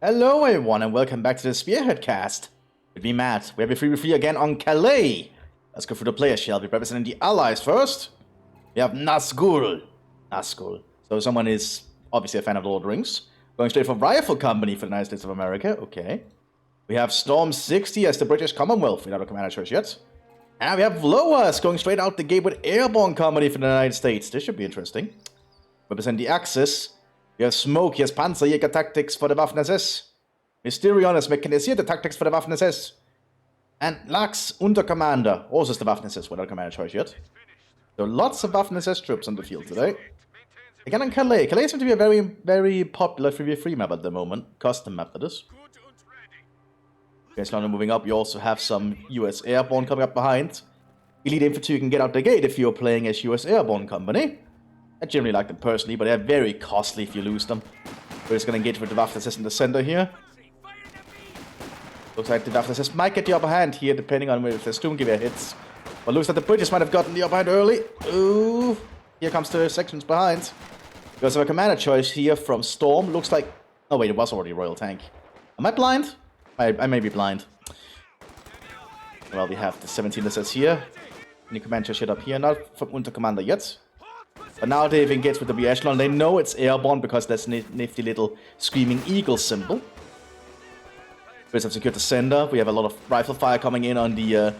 Hello everyone and welcome back to the Spearhead cast. With me Matt, we have a 3v3 again on Calais. Let's go through the players, shall we? Representing the allies first. We have Nazgul. So someone is obviously a fan of Lord of the Rings. Going straight for Rifle Company for the United States of America, okay. We have Storm 60 as the British Commonwealth without a commander choice yet. And we have Loas going straight out the gate with Airborne Company for the United States. This should be interesting. Represent the Axis. We have Smoke, he has Panzerjäger Tactics for the Waffen-SS. Mysterion has Mechanisierte Tactics for the Waffen-SS. And Lax, Untercommander, also is the Waffen-SS without a commander choice yet. So lots of Waffen-SS troops on the field today. Again on Calais. Calais seems to be a very, very popular 3v3 map at the moment. Custom map, that is. Okay, so now moving up, you also have some US Airborne coming up behind. Elite Infantry can get out the gate if you're playing as US Airborne Company. I generally like them personally, but they're very costly if you lose them. We're just going to engage with the Waffen-SS in the center here. Looks like the Waffen-SS might get the upper hand here, depending on if the Sturmgewehr hits. But looks like the British might have gotten the upper hand early. Ooh, here comes the sections behind. We also have a commander choice here from Storm. Looks like... Oh wait, it was already a Royal Tank. Am I blind? I may be blind. Well, we have the 17 SS here. Any commander choice up here, not from Untercommander yet. But now they've engaged with the B-Echelon. They know it's airborne because there's a nifty little Screaming Eagle symbol. Brits have secured the center. We have a lot of rifle fire coming in on the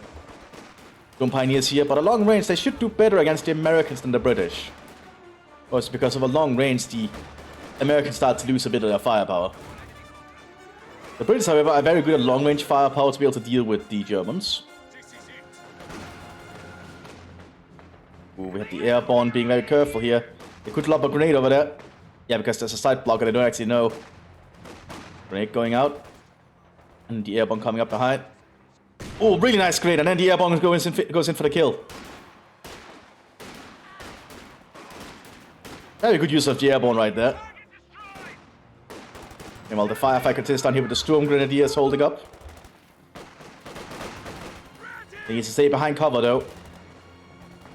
Dome Pioneers here. But at long range, they should do better against the Americans than the British. Also because of a long range, the Americans start to lose a bit of their firepower. The Brits, however, are very good at long range firepower to be able to deal with the Germans. Ooh, we have the Airborne being very careful here. They could lob a grenade over there. Yeah, because there's a side blocker, they don't actually know. Grenade going out. And the Airborne coming up behind. Oh, really nice grenade, and then the Airborne goes in for the kill. Very good use of the Airborne right there. And while the Firefighter continues down here with the Storm Grenadiers holding up. They need to stay behind cover though.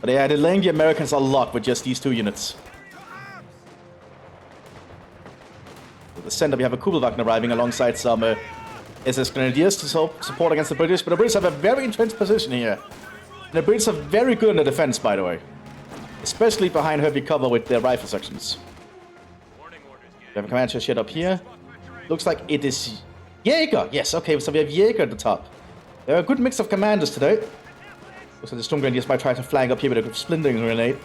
But yeah, they're laying the Americans a lot with just these two units. At the center, we have a Kubelwagen arriving alongside some SS Grenadiers to support against the British. But the British have a very entrenched position here. And the British are very good in the defense, by the way. Especially behind heavy cover with their rifle sections. We have a commander shit up here. Looks like it is Jaeger. Yes, okay, so we have Jaeger at the top. They're a good mix of commanders today. So the Storm Grenadiers might try to flank up here with a splintering grenade.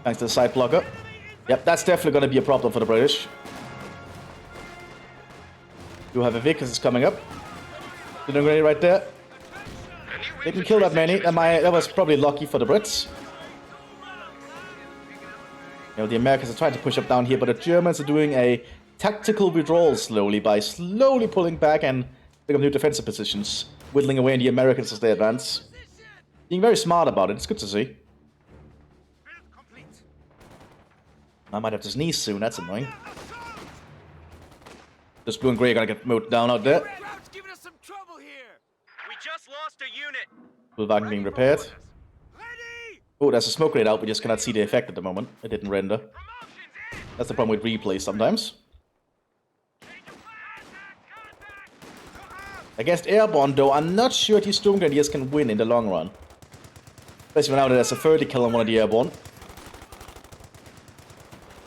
Thanks to the side blocker. Yep, that's definitely going to be a problem for the British. You have a Vickers coming up. Splintering grenade right there. Didn't kill that many. That was probably lucky for the Brits. You know, the Americans are trying to push up down here, but the Germans are doing a tactical withdrawal slowly by slowly pulling back and picking up new defensive positions, whittling away in the Americans as they advance. Being very smart about it, it's good to see. I might have to sneeze soon, that's annoying. This blue and grey are gonna get mowed down out there. Blue wagon being repaired. Oh, there's a smoke grenade out, we just cannot see the effect at the moment. It didn't render. That's the problem with replays sometimes. Against Airborne, though, I'm not sure these Storm Grenadiers can win in the long run. Especially now that there's a 30 kill on one of the Airborne.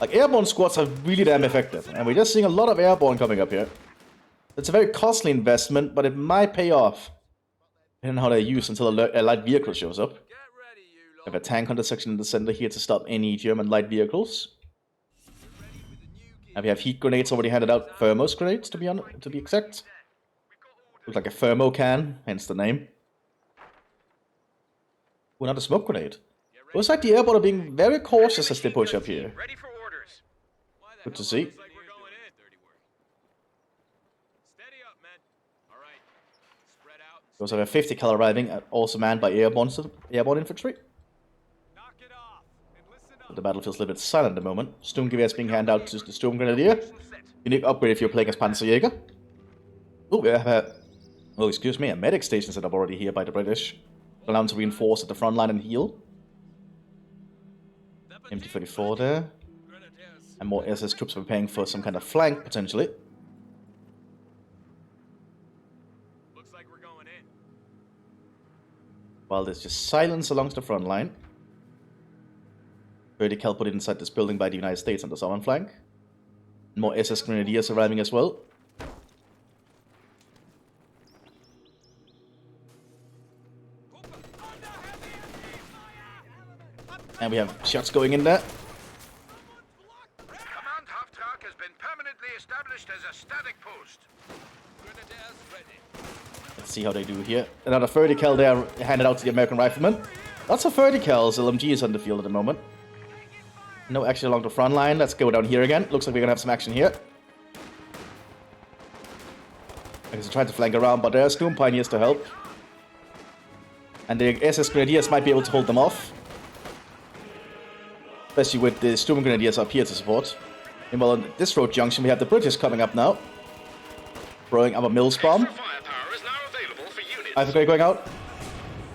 Like, Airborne squads are really damn effective. And we're just seeing a lot of Airborne coming up here. It's a very costly investment, but it might pay off. Depending on how they're used until a light vehicle shows up. We have a tank hunter section in the center here to stop any German light vehicles. And we have heat grenades already handed out. Thermos grenades, to be exact. Looks like a thermo can, hence the name. Oh, not a smoke grenade. Looks like the Airborne are being very cautious as they push up here. Good to see. We also have a 50 cal arriving, also manned by Airborne infantry. But the battle feels a little bit silent at the moment. Sturmgewehr is being handed out to the Storm Grenadier. Unique upgrade if you're playing as Panzerjäger. Oh, we have a... Oh, excuse me, a medic station set up already here by the British. Allow them to reinforce at the front line and heal. MT-34 there. And more SS troops preparing for some kind of flank, potentially. While there's just silence along the front line. Vertical put inside this building by the United States on the southern flank. More SS Grenadiers arriving as well. And we have shots going in there. Command half-track has been permanently established as a static post. Let's see how they do here. Another vertical there handed out to the American riflemen. Lots of verticals. LMGs on the field at the moment. No action along the front line. Let's go down here again. Looks like we're gonna have some action here. I guess I tried to flank around, but there's Doom Pioneers to help. And the SS Grenadiers might be able to hold them off. Especially with the Storm Grenadiers up here to support. Meanwhile, on this road junction, we have the British coming up now. Throwing up a Mills bomb. I've got going out.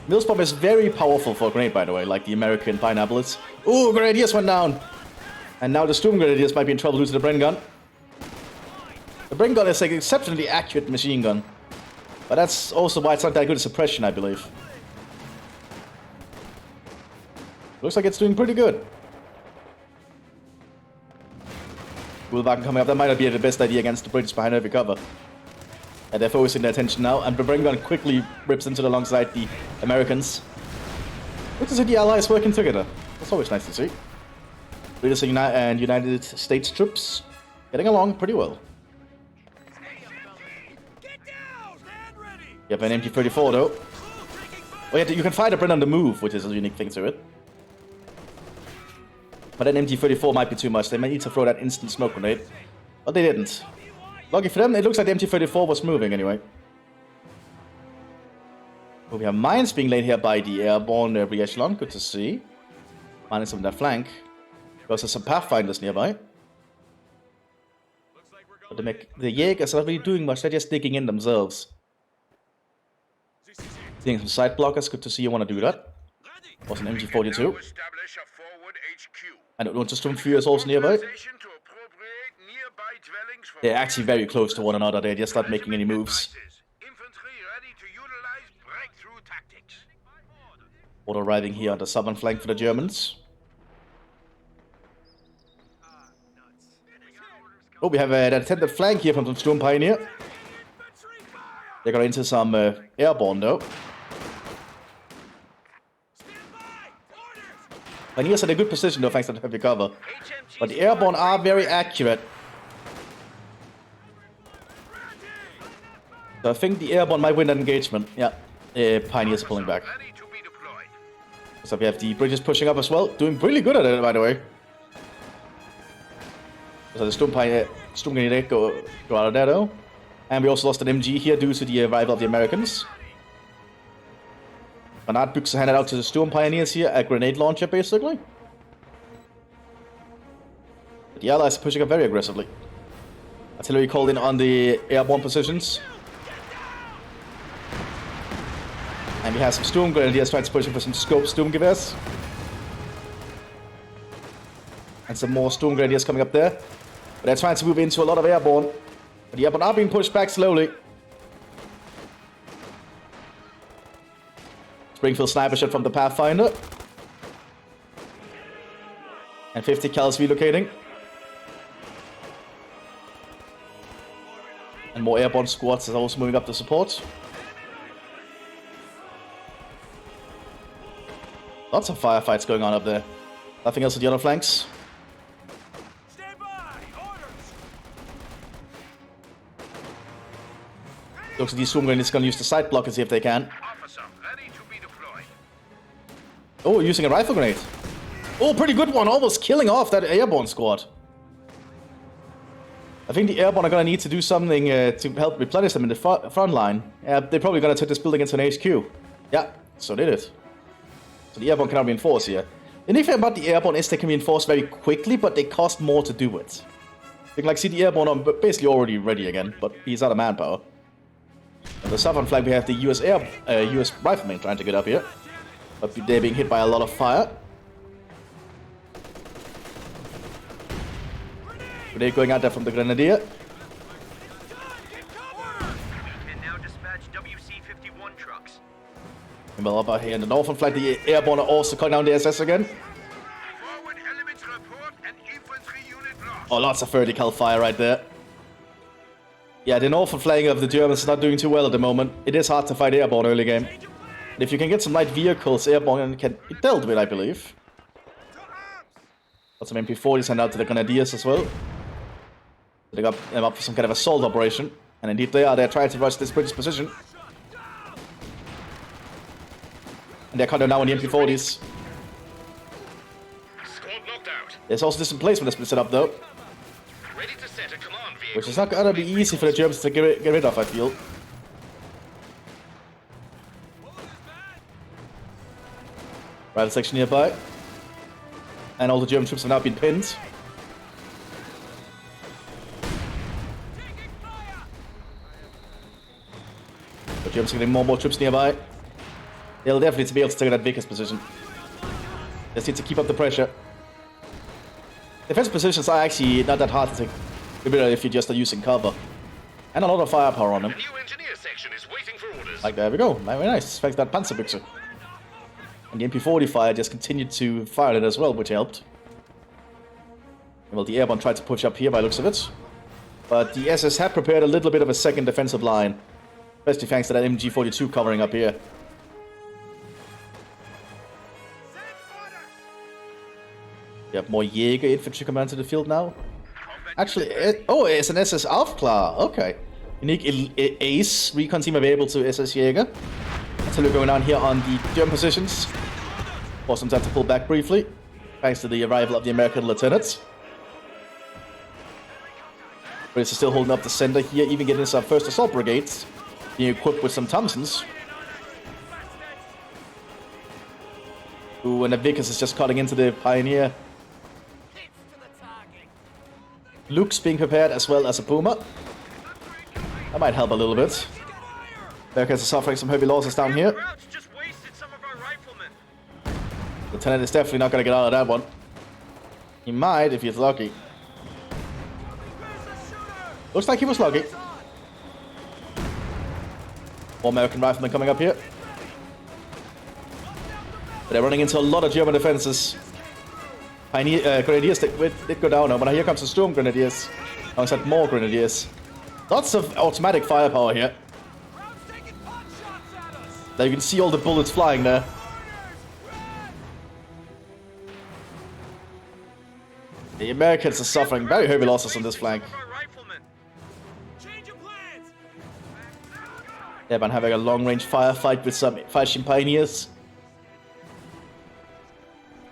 Mills bomb is very powerful for a grenade, by the way, like the American Pineapple is. Ooh, Grenadiers went down! And now the Storm Grenadiers might be in trouble due to the Bren gun. The Bren gun is like an exceptionally accurate machine gun. But that's also why it's not that good a suppression, I believe. Looks like it's doing pretty good. Woolwagen coming up, that might not be the best idea against the British behind heavy cover. And they're focusing their attention now, and the Bren gun quickly rips into alongside the Americans. Good to see the Allies working together. That's always nice to see. British and United States troops getting along pretty well. You have an MT-34 though. Oh yeah, you can fire the Bren on the move, which is a unique thing to it. But an MT-34 might be too much. They might need to throw that instant smoke grenade. But they didn't. Lucky for them, it looks like the MT-34 was moving anyway. But we have mines being laid here by the airborne re-echelon. Good to see. Mining some on their flank. Because there's some Pathfinders nearby. But the Jaegers are not really doing much. They're just digging in themselves. Seeing some side blockers. Good to see you want to do that. Was an MG-42. And Untersturmführer Stormfury is also nearby. They're actually very close to one another. They're just not making any moves. All arriving here on the southern flank for the Germans. Oh, we have an attempted flank here from some Storm Pioneer. They got into some airborne though. Pioneers are in a good position though, thanks to the heavy cover. But the airborne are very accurate. So I think the airborne might win that engagement. Yeah, Pioneers are pulling back. So we have the British pushing up as well. Doing really good at it, by the way. So the Storm Grenadier go out of there though. And we also lost an MG here due to the arrival of the Americans. Granatbüchse handed out to the Storm Pioneers here, a grenade launcher basically. But the Allies are pushing up very aggressively. Artillery called in on the airborne positions. And we have some Storm Grenadiers trying to push in for some scope Storm Gewehren. And some more Storm Grenadiers coming up there. But they're trying to move into a lot of airborne. But the airborne are being pushed back slowly. Springfield sniper shot from the Pathfinder. And 50 cals relocating. And more airborne squads are also moving up to support. Lots of firefights going on up there. Nothing else at the other flanks. Looks like these Storm Grenadiers are going to use the side blockers if they can. Oh, using a rifle grenade. Oh, pretty good one. Almost killing off that airborne squad. I think the airborne are going to need to do something to help replenish them in the front line. They're probably going to turn this building into an HQ. Yeah, so did it. So the airborne cannot reinforce here. The neat thing about the airborne is they can reinforce very quickly, but they cost more to do it. You can like see the airborne are basically already ready again, but he's out of manpower. On the southern flank we have the US riflemen trying to get up here. But they're being hit by a lot of fire. They're going out there from the Grenadier. Can now dispatch WC-51 trucks. Well, up here in the northern flank, the airborne are also calling down the SS again. Forward elements report an infantry unit lost. Oh, lots of vertical fire right there. Yeah, the northern flank of the Germans is not doing too well at the moment. It is hard to fight airborne early game. And if you can get some light vehicles, airborne can be dealt with, I believe. Got some MP40s sent out to the Grenadiers as well. They got them up for some kind of assault operation. And indeed they are. They're trying to rush this British position. And they're cutting down on the MP40s. Squad knocked out. There's also this emplacement that's been set up though. Ready to set a command vehicle. Which is not gonna be easy for the Germans to get rid of, I feel. Rifle section nearby. And all the German troops have now been pinned. The Germans are getting more and more troops nearby. They'll definitely be able to take that Vickers position. They just need to keep up the pressure. Defense positions are actually not that hard to take if you just are using cover. And a lot of firepower on them. The new engineer section is waiting for orders. Like, there we go. Very nice. Thanks to that Panzerbüchse. And the MP40 fire just continued to fire it as well, which helped. Well, the airborne tried to push up here by the looks of it. But the SS had prepared a little bit of a second defensive line. Especially thanks to that MG42 covering up here. We have more Jäger infantry coming onto the field now. Actually, it's an SS Aufklar. Okay. Unique Ace recon team available to SS Jäger. So we're going down here on the German positions. Force them to have to pull back briefly. Thanks to the arrival of the American lieutenants. British is still holding up the center here, even getting some first assault brigades. Being equipped with some Thompsons. Ooh, and the Vickers is just cutting into the Pioneer. Luke's being prepared as well as a Puma. That might help a little bit. Americans are suffering some heavy losses down here. Lieutenant is definitely not going to get out of that one. He might if he's lucky. Looks like he was lucky. More American riflemen coming up here. But they're running into a lot of German defenses. Grenadiers did go down now, but here comes the Storm Grenadiers. Alongside more Grenadiers. Lots of automatic firepower here. Now you can see all the bullets flying there. The Americans are suffering very heavy losses on this flank. Yeah, but having a long-range firefight with some Fallschirm Pioneers.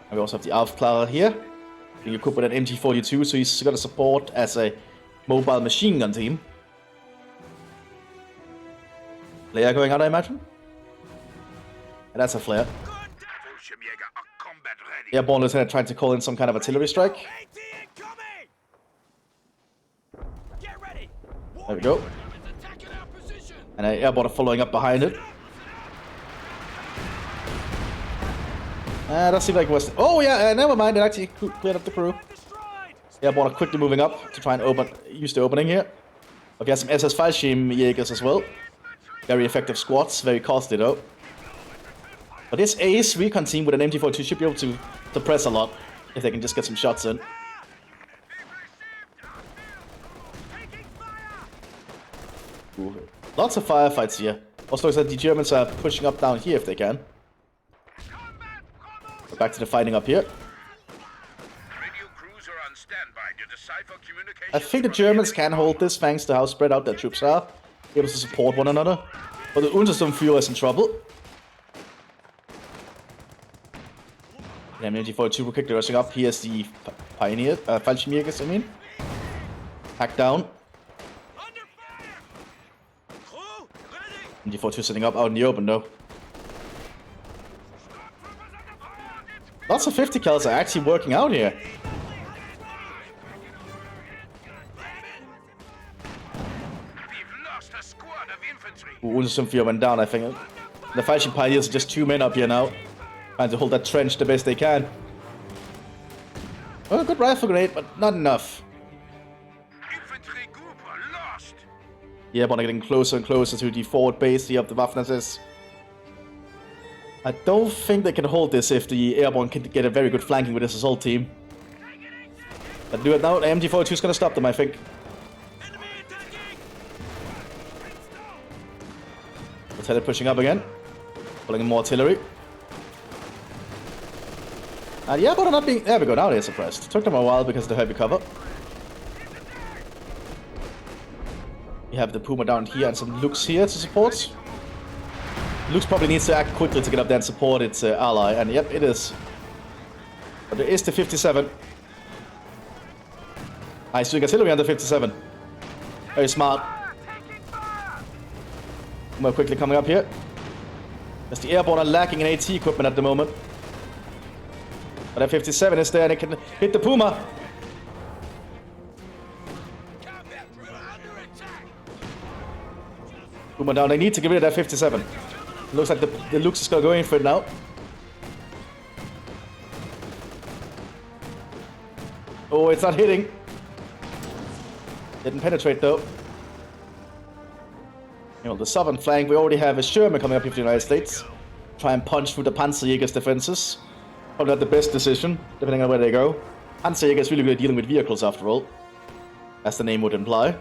And we also have the Aufklarer here. Being equipped with an MG42, so he's got a support as a mobile machine gun team. Flare going out, I imagine? And that's a flare. Airborne lieutenant trying to call in some kind of artillery strike. There we go. And an airborne are following up behind it. That seemed like it was... Oh yeah, never mind, it actually cleared up the crew. Airborne are quickly moving up to try and use the opening here. But we have some SS Fallschirm Jägers as well. Very effective squads, very costly though. But this Ace recon team with an MG42 should be able to press a lot, if they can just get some shots in. Ooh, lots of firefights here. Also looks like the Germans are pushing up down here if they can. Go back to the fighting up here. I think the Germans can hold this thanks to how spread out their troops are. Able to support one another. But the Untersturmführer is in trouble. Yeah, MG42 will quickly rushing up. Here's the Pioneer, Fallschirmjägers, I mean. Hack down. MG42 sitting up out in the open though. Lots of 50 cals are actually working out here. Untersturmführer went down, I think. The Fallschirm Pioneers are just 2 men up here now. Trying to hold that trench the best they can. Oh, good rifle grenade, but not enough. Infantry group are lost. Yeah, but getting closer and closer to the forward base here of the Waffen-SS. I don't think they can hold this if the airborne can get a very good flanking with this assault team. But do it now. MG42 is gonna stop them, I think. Let's head it pushing up again. Pulling in more artillery. And yeah, but they're not being... There we go, now they're suppressed. Took them a while because of the heavy cover. We have the Puma down here and some Lux here to support. Lux probably needs to act quickly to get up there and support its ally, and yep, it is. But there is the 57. Nice doing artillery under 57. Very smart. More quickly coming up here. As the airborne are lacking in AT equipment at the moment. But that 57 is there and it can hit the Puma. Puma down, they need to get rid of that 57. Looks like the Lux is gonna go in for it now. Oh, it's not hitting. Didn't penetrate though. You know, the southern flank, we already have a Sherman coming up here for the United States. Try and punch through the Panzerjäger's defenses. Probably not the best decision, depending on where they go. Panzerjäger is really good at dealing with vehicles after all, as the name would imply.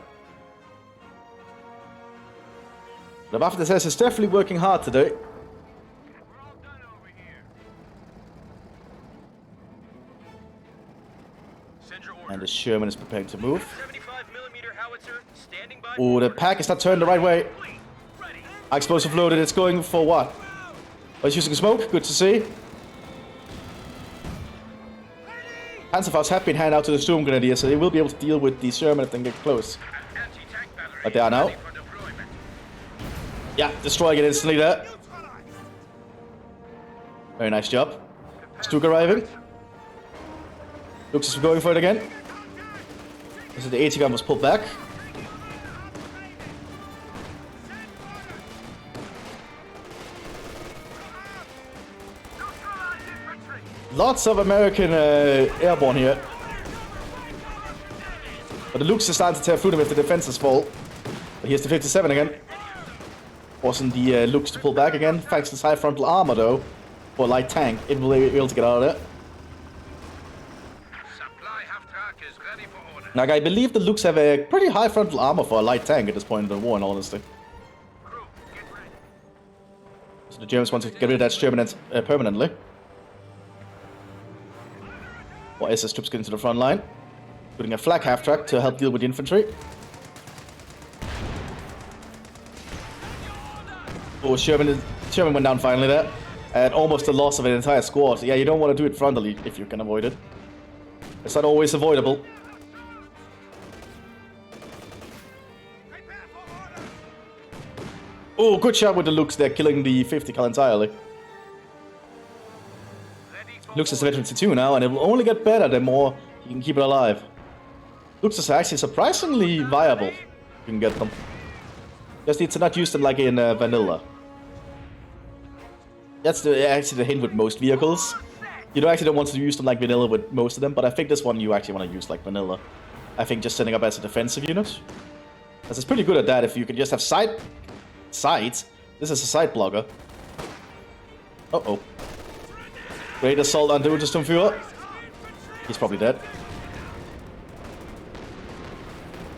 The Mthis is definitely working hard today. And the Sherman is preparing to move. Oh, the pack is not turned the right way. Explosive loaded, it's going for what? Oh, it's using smoke, good to see. Panzerfaust have been handed out to the Sturm Grenadiers, so they will be able to deal with the Sherman if they get close. But they are now. Yeah, destroying it instantly there. Very nice job. Stuk arriving. Lux is going for it again. So the AT gun was pulled back. Lots of American airborne here. But the Lux is starting to tear through them if the defenses fall. But here's the 57 again. Forcing the Lux to pull back again. Thanks to this high frontal armor though. For a light tank, it will be able to get out of there. Now I believe the Lux have a pretty high frontal armor for a light tank at this point in the war, in honesty. So the Germans want to get rid of that Sherman permanently. Or SS troops getting to the front line. Putting a flak half-track to help deal with the infantry. Oh, Sherman went down finally there. And almost the loss of an entire squad. Yeah, you don't want to do it frontally if you can avoid it. It's not always avoidable. Oh, good shot with the Lux there, killing the 50 cal entirely. Lux is veteran C2 now, and it will only get better the more you can keep it alive. Lux is actually surprisingly viable. You can get them. Just need to not use them like in vanilla. That's actually the hint with most vehicles. You don't want to use them like vanilla with most of them, but I think this one you actually want to use like vanilla. I think just setting up as a defensive unit. Because it's pretty good at that if you can just have sights. This is a sight blocker. Uh-oh. Great assault on the Untersturmführer. He's probably dead.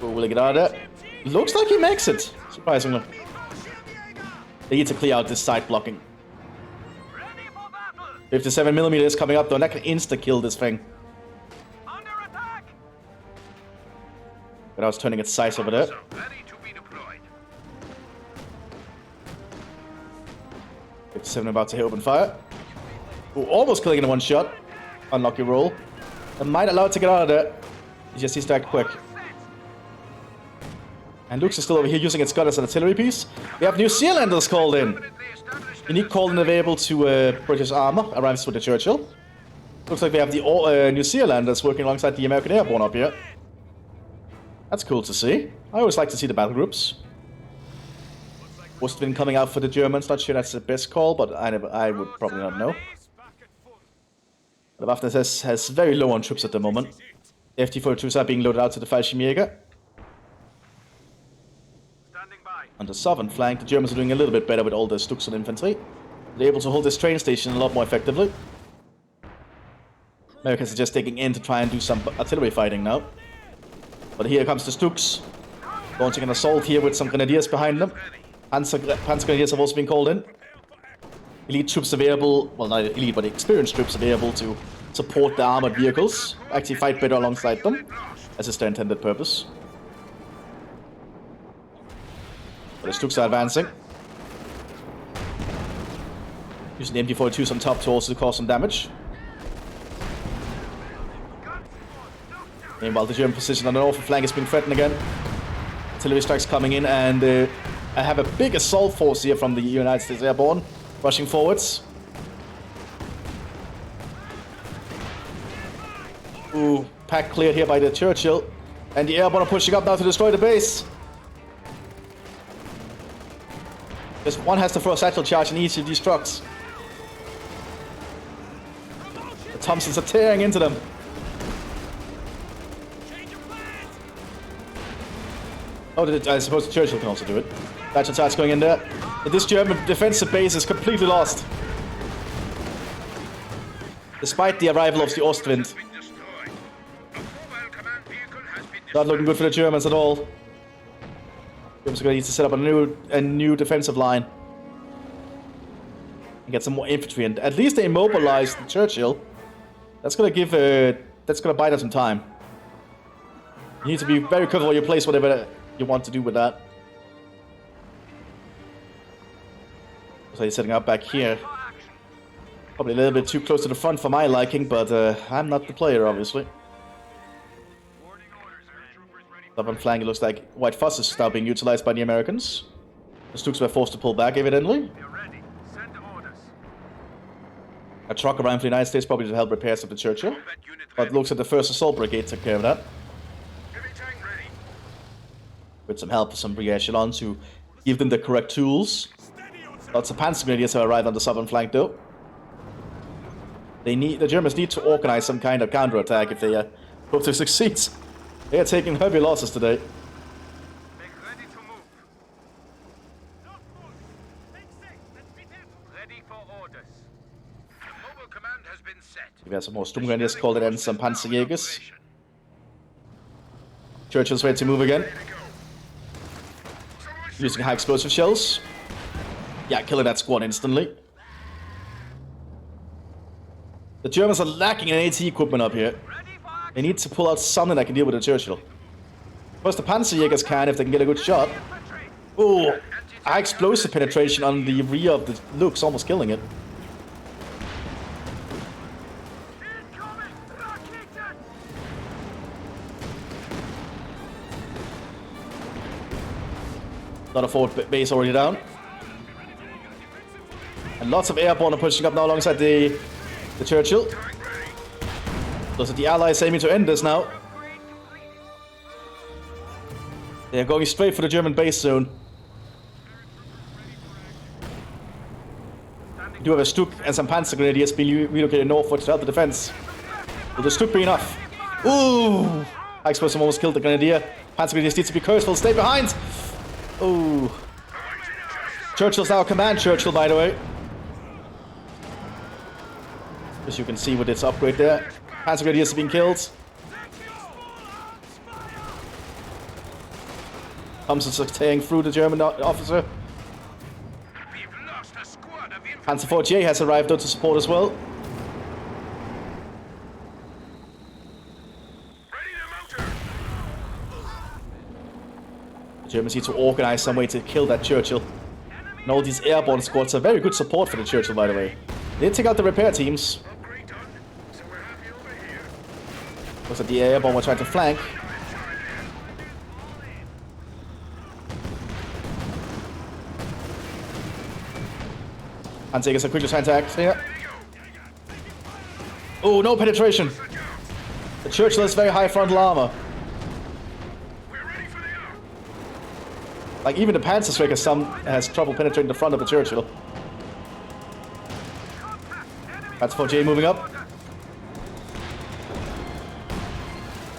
Oh, will he get out of there? Looks like he makes it, surprisingly. They need to clear out this side blocking. 57mm is coming up though, and that can insta-kill this thing. But I was turning its sights over there. 57 about to hit open fire. Ooh, almost killing it in one shot. Unlucky roll. And might allow it to get out of there. He just needs to act quick. And Lux is still over here using its gun as an artillery piece. We have New Zealanders called in. Unique call-in available to British armor. Arrives with the Churchill. Looks like we have the New Zealanders working alongside the American airborne up here. That's cool to see. I always like to see the battle groups. Most of them coming out for the Germans. Not sure that's the best call, but I would probably not know. The Mthis has very low on troops at the moment. The FT4 troops are being loaded out to the Fallschirmjäger. On the southern flank, the Germans are doing a little bit better with all the Stuks and infantry. They're able to hold this train station a lot more effectively. Americans are just taking in to try and do some artillery fighting now. But here comes the Stooks. Launching an assault here with some grenadiers behind them. Panzer grenadiers have also been called in. Elite troops available, well not elite, but experienced troops available to support the armored vehicles. Actually fight better alongside them, as is their intended purpose. But the Stooks are advancing. Using the MT-42s on top to also cause some damage. Meanwhile, the German position on the northern flank is being threatened again. Artillery strikes coming in, and I have a big assault force here from the United States Airborne, rushing forwards. Ooh, pack cleared here by the Churchill. And the Airborne are pushing up now to destroy the base. Just one has to throw a satchel charge in each of these trucks. The Thompsons are tearing into them. Oh, I suppose the Churchill can also do it. Satchel charge going in there. But this German defensive base is completely lost. Despite the arrival of the Ostwind. Not looking good for the Germans at all. Germans are going to need to set up a new defensive line. And get some more infantry. And at least they immobilized the Churchill. That's going to give that's going to buy them some time. You need to be very careful where you place whatever you want to do with that. So he's setting up back here. Probably a little bit too close to the front for my liking, but I'm not the player, obviously. Up on flank, it looks like White Fuss is now being utilized by the Americans. The Stooks were forced to pull back, evidently. A truck arrived from the United States probably to help repairs of the Churchill. But it looks like the 1st Assault Brigade took care of that. With some help from some echelons to give them the correct tools. Lots of Panzer Grenadiers have arrived on the southern flank, though. The Germans need to organize some kind of counterattack if they hope to succeed. They are taking heavy losses today. Ready to move. Ready for orders. The mobile command has been set. We have some more Sturmgrenadiers called in and some Panzerjägers. Churchill's ready to move again. Using high explosive shells. Yeah, killing that squad instantly. The Germans are lacking in AT equipment up here. They need to pull out something that can deal with the Churchill. First, the Panzerjägers can if they can get a good shot. Ooh, high explosive penetration on the rear of the Lukes, almost killing it. Another forward base already down. And lots of airborne are pushing up now alongside the Churchill. Those are the Allies aiming to end this now. They're going straight for the German base soon. We do have a Stuk and some Panzer Grenadiers being relocated northwards to help the defense. Will the Stuk be enough? Ooh! High explosive almost killed the Grenadier. Panzer Grenadiers need to be careful. Stay behind! Ooh. Churchill's now command Churchill, by the way. As you can see with its upgrade there. Panzer Grenadiers have been killed. Thompson's tearing through the German officer. Panzer 48 has arrived though to support as well. The Germans need to organize some way to kill that Churchill. And all these airborne squads are very good support for the Churchill, by the way. They take out the repair teams. Looks like the airborne were trying to flank. Panzerjägers are quickly trying to act here. Oh, no penetration. The Churchill has very high frontal armor. Like even the Panzerstreaker has trouble penetrating the front of the Churchill. That's 4J moving up.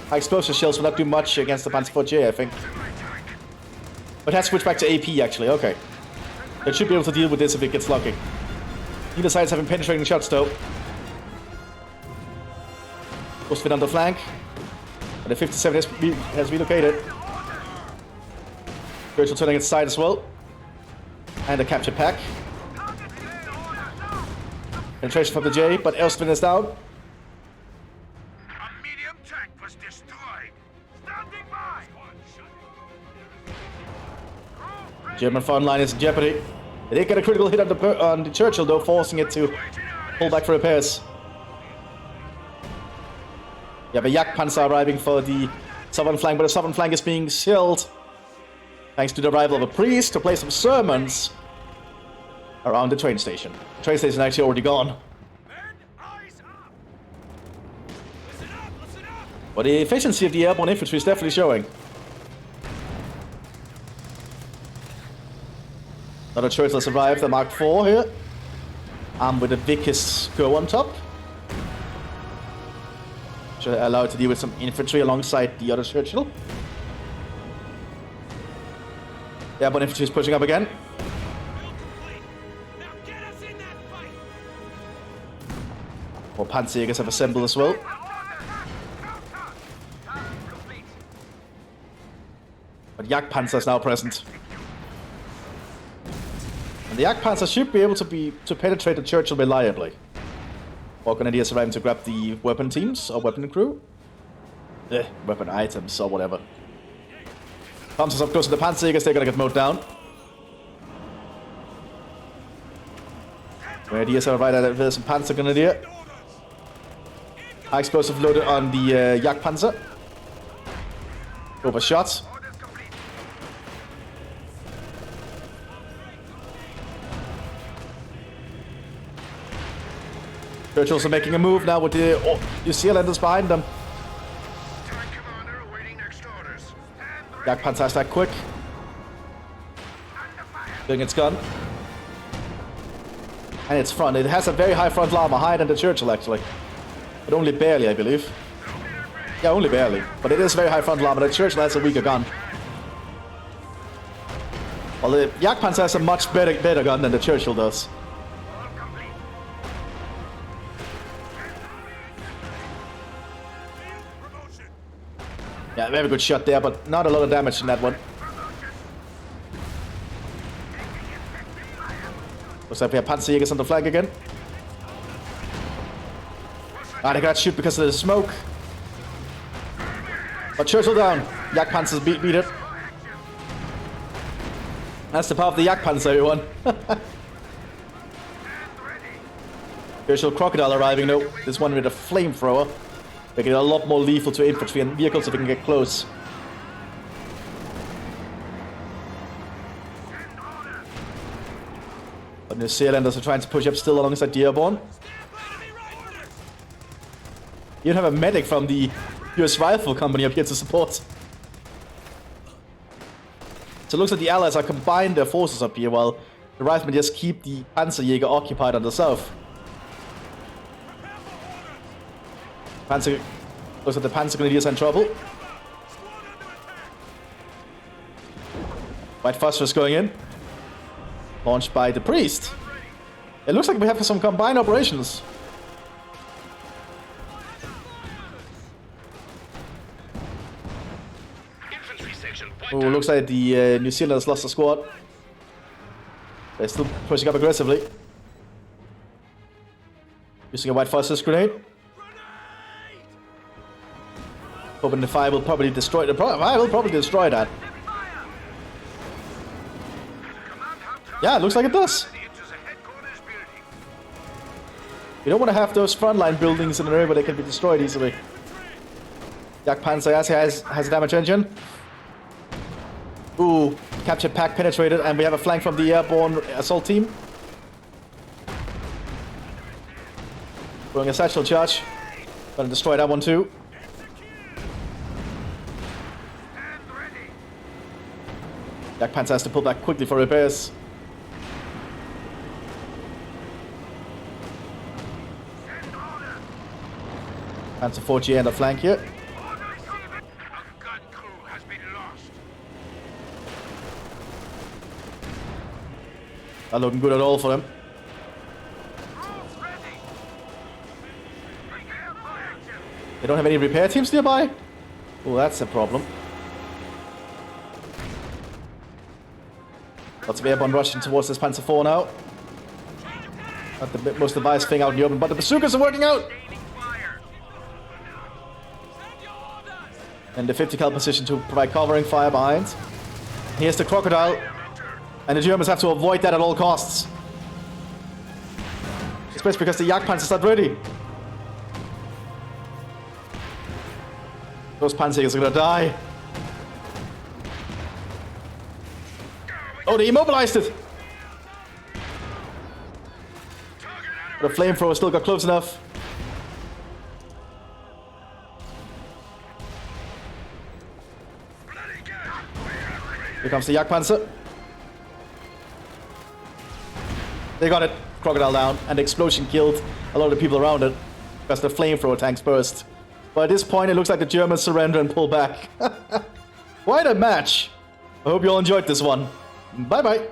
High explosive shells will not do much against the Panzer 4J, I think. But it has switched back to AP actually, okay. They should be able to deal with this if it gets lucky. Neither side's having penetrating shots though. Goes fit on the flank. But the 57 has relocated. Churchill turning its side as well. And a capture pack. Penetration from the J, but Elston is down. A medium tank was destroyed. Standing by. German front line is in jeopardy. They did get a critical hit on the Churchill though, forcing it to pull back for repairs. You have a Jagdpanzer arriving for the southern flank, but the southern flank is being shelled thanks to the arrival of a priest to play some sermons around the train station. The train station is actually already gone. But the efficiency of the airborne infantry is definitely showing. Another Churchill has arrived, the Mark IV here. Armed with a Vickers Go on top. Should allow it to deal with some infantry alongside the other Churchill. The airborne infantry is pushing up again. More Panzerjägers have assembled as well. But Jagdpanzer is now present. And the Jagdpanzer should be able to penetrate the Churchill reliably. More Grenadiers arriving to grab the weapon teams or weapon crew. Weapon items or whatever. Comes up close to the Panzerjägers, they're gonna get mowed down. Grenadiers are right at it, there's some Panzer Grenadier. High explosive loaded on the Jagdpanzer. Overshot. Churchills are making a move now with the New Zealanders behind them. Jagdpanzer is that quick. Doing its gun. And its front. It has a very high front armor, higher than the Churchill actually. But only barely, I believe. Yeah, only barely. But it is very high front armor. The Churchill has a weaker gun. Well, the Jagdpanzer has a much better gun than the Churchill does. Yeah, very good shot there, but not a lot of damage in that one. Looks like we have Panzerjägers on the flank again. They got shoot because of the smoke. But Churchill down. Jagdpanzer's beat it. That's the power of the Jagdpanzer, everyone. Churchill Crocodile arriving though. This one with a flamethrower. Making it a lot more lethal to infantry and vehicles if we can get close. But New Zealanders are trying to push up still alongside the airborne. You have a medic from the US Rifle Company up here to support. So it looks like the Allies are combined their forces up here while the Riflemen just keep the Panzerjäger occupied on the south. Looks like the Panzer Grenadiers are in trouble. White Phosphorus going in. Launched by the priest. It looks like we have some combined operations. Oh, looks like the New Zealanders lost a squad. They're still pushing up aggressively. Using a White Phosphorus grenade. Hoping the fire will probably destroy the fire will probably destroy that. Yeah, it looks like it does. You don't want to have those frontline buildings in an area where they can be destroyed easily. Jagdpanzer has a damage engine. Ooh, capture pack penetrated, and we have a flank from the airborne assault team. Throwing a satchel charge. Gonna destroy that one too. Jagdpanzer has to pull back quickly for repairs. Panzer 4G on the flank here. Not looking good at all for them. They don't have any repair teams nearby? Oh, that's a problem. Lots of airborne rushing towards this Panzer IV now. Not the most devised thing out in the open, but the bazookas are working out! And the 50 cal position to provide covering fire behind. Here's the crocodile. And the Germans have to avoid that at all costs. Especially because the Jagdpanzers are not ready. Those Panzers are gonna die. Oh, they immobilized it! The flamethrower still got close enough. Here comes the Jagdpanzer. They got it. Crocodile down. And the explosion killed a lot of the people around it. Because the flamethrower tanks burst. But at this point, it looks like the Germans surrender and pull back. Quite a match. I hope you all enjoyed this one. Bye-bye.